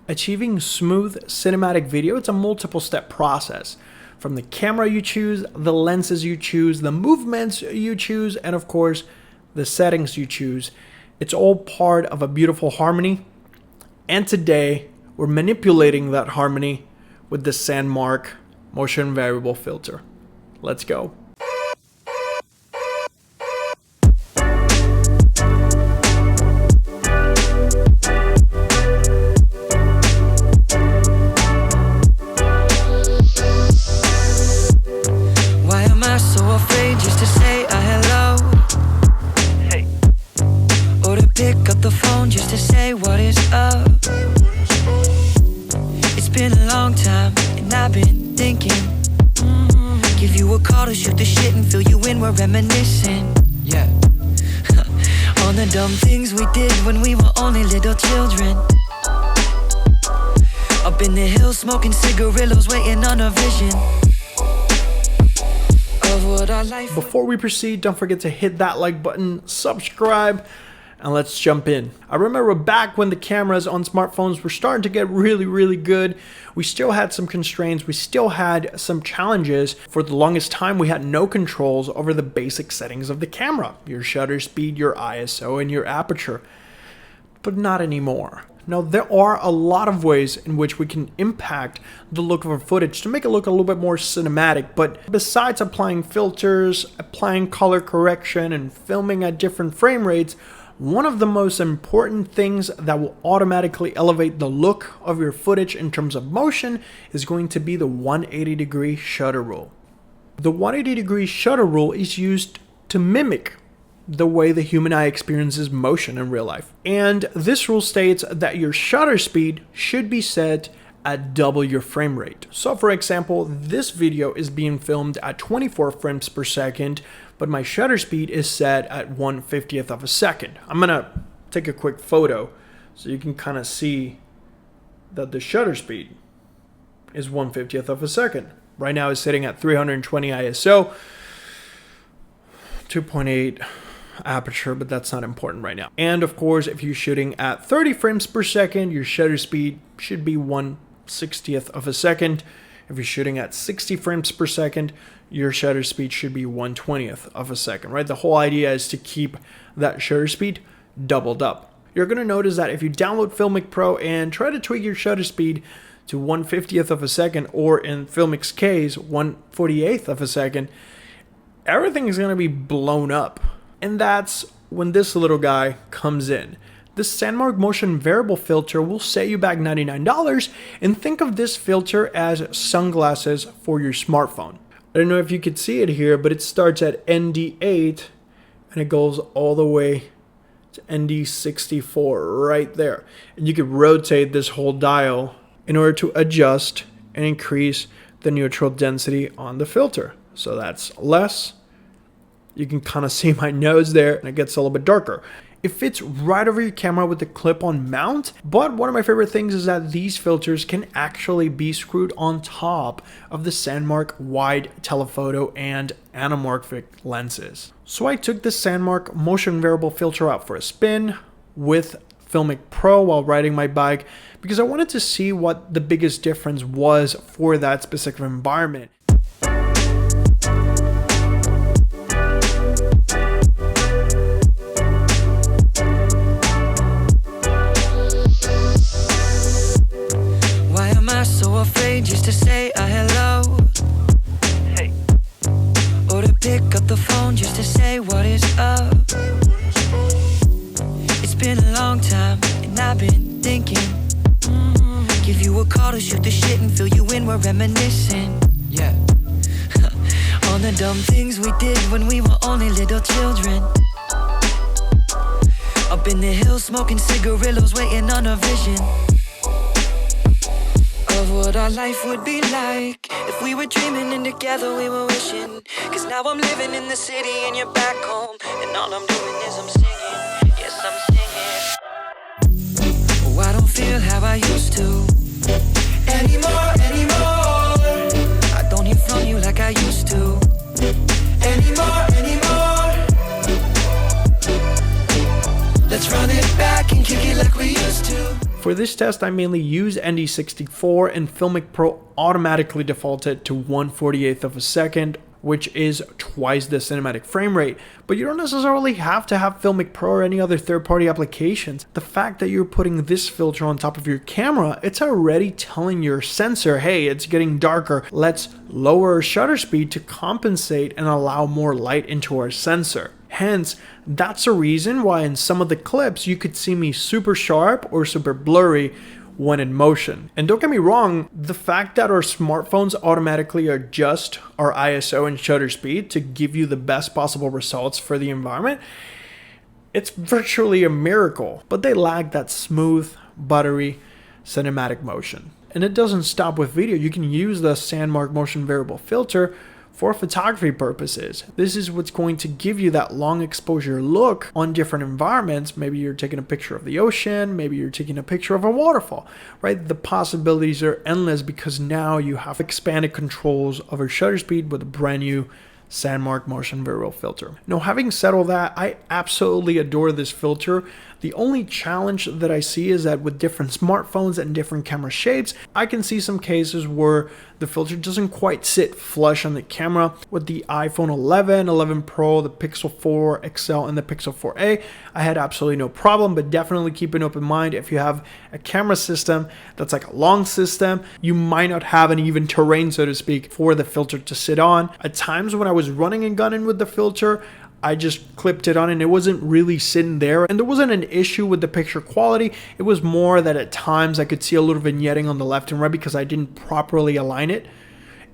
Achieving smooth cinematic video, it's a multiple step process. From the camera you choose, the lenses you choose, the movements you choose, and of course, the settings you choose. It's all part of a beautiful harmony. And today, we're manipulating that harmony with the Sandmarc Motion Variable Filter. Let's go. Pick up the phone just to say what is up. It's been a long time and I've been thinking, give you a call to shoot the shit and fill you in, we're reminiscing. Yeah. On the dumb things we did when we were only little children. Up in the hills smoking cigarillos, waiting on a vision of what our life. Before we proceed, don't forget to hit that like button, subscribe, and let's jump in. I remember back when the cameras on smartphones were starting to get really good, we still had some constraints, we still had some challenges. For the longest time, we had no controls over the basic settings of the camera, your shutter speed, your ISO, and your aperture. But not anymore. Now, there are a lot of ways in which we can impact the look of our footage to make it look a little bit more cinematic, but besides applying filters, applying color correction, and filming at different frame rates, one of the most important things that will automatically elevate the look of your footage in terms of motion is going to be the 180-degree shutter rule. The 180-degree shutter rule is used to mimic the way the human eye experiences motion in real life. And this rule states that your shutter speed should be set at double your frame rate. So for example, this video is being filmed at 24 frames per second, but my shutter speed is set at 1/50th of a second. I'm gonna take a quick photo so you can kind of see that the shutter speed is 1/50th of a second. Right now it's sitting at 320 ISO, 2.8 aperture, but that's not important right now. And of course, if you're shooting at 30 frames per second, your shutter speed should be 1/60th of a second. If you're shooting at 60 frames per second, your shutter speed should be 1/20th of a second, right? The whole idea is to keep that shutter speed doubled up. You're gonna notice that if you download Filmic Pro and try to tweak your shutter speed to 1/50th of a second, or in Filmic's case, 1/48th of a second, everything is gonna be blown up. And that's when this little guy comes in. The Sandmarc Motion Variable Filter will set you back $99, and think of this filter as sunglasses for your smartphone. I don't know if you could see it here, but it starts at ND8 and it goes all the way to ND64 right there. And you could rotate this whole dial in order to adjust and increase the neutral density on the filter. So that's less. You can kind of see my nose there, and it gets a little bit darker. It fits right over your camera with the clip-on mount, but one of my favorite things is that these filters can actually be screwed on top of the Sandmarc wide telephoto and anamorphic lenses. So I took the Sandmarc Motion Variable Filter out for a spin with Filmic Pro while riding my bike because I wanted to see what the biggest difference was for that specific environment. Just to say a hello, hey, or to pick up the phone just to say what is up. It's been a long time and I've been thinking, give you a call to shoot the shit and fill you in, we're reminiscing. Yeah. On the dumb things we did when we were only little children. Up in the hills smoking cigarillos, waiting on a vision of what our life would be like if we were dreaming and together we were wishing. Cause now I'm living in the city and you're back home, and all I'm doing is I'm singing. Yes, I'm singing. Oh, I don't feel how I used to anymore. I don't hear from you like I used to anymore. Let's run it back and kick it like we used to. For this test, I mainly use ND64, and Filmic Pro automatically defaulted to 1/48th of a second, which is twice the cinematic frame rate. But you don't necessarily have to have Filmic Pro or any other third-party applications. The fact that you're putting this filter on top of your camera, it's already telling your sensor, hey, it's getting darker. Let's lower our shutter speed to compensate and allow more light into our sensor. Hence, that's a reason why in some of the clips you could see me super sharp or super blurry when in motion. And don't get me wrong, the fact that our smartphones automatically adjust our ISO and shutter speed to give you the best possible results for the environment, it's virtually a miracle, but they lack that smooth, buttery, cinematic motion. And it doesn't stop with video. You can use the Sandmarc Motion Variable Filter for photography purposes. This is what's going to give you that long exposure look on different environments. Maybe you're taking a picture of the ocean, maybe you're taking a picture of a waterfall, right? The possibilities are endless because now you have expanded controls over shutter speed with a brand new Sandmarc Motion Variable Filter. Now, having said all that, I absolutely adore this filter. The only challenge that I see is that with different smartphones and different camera shapes, I can see some cases where the filter doesn't quite sit flush on the camera. With the iPhone 11, 11 Pro, the Pixel 4 XL, and the Pixel 4a, I had absolutely no problem, but definitely keep an open mind. If you have a camera system that's like a long system, you might not have an even terrain, so to speak, for the filter to sit on. At times when I was running and gunning with the filter, I just clipped it on and it wasn't really sitting there, and there wasn't an issue with the picture quality. It was more that at times I could see a little vignetting on the left and right because I didn't properly align it.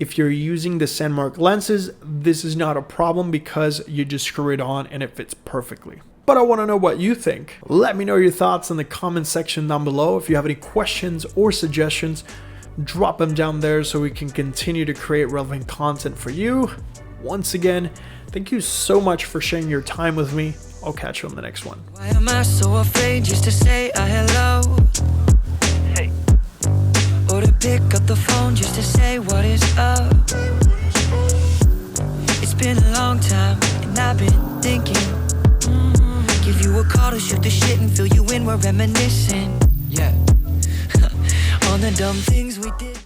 If you're using the Sandmarc lenses, this is not a problem because you just screw it on and it fits perfectly. But I want to know what you think. Let me know your thoughts in the comment section down below. If you have any questions or suggestions, drop them down there so we can continue to create relevant content for you. Once again, thank you so much for sharing your time with me. I'll catch you on the next one. Why am I so afraid just to say a hello? Hey. Or to pick up the phone just to say what is up? It's been a long time and I've been thinking. Give you a call to shoot the shit and fill you in, we're reminiscing. Yeah. On the dumb things we did.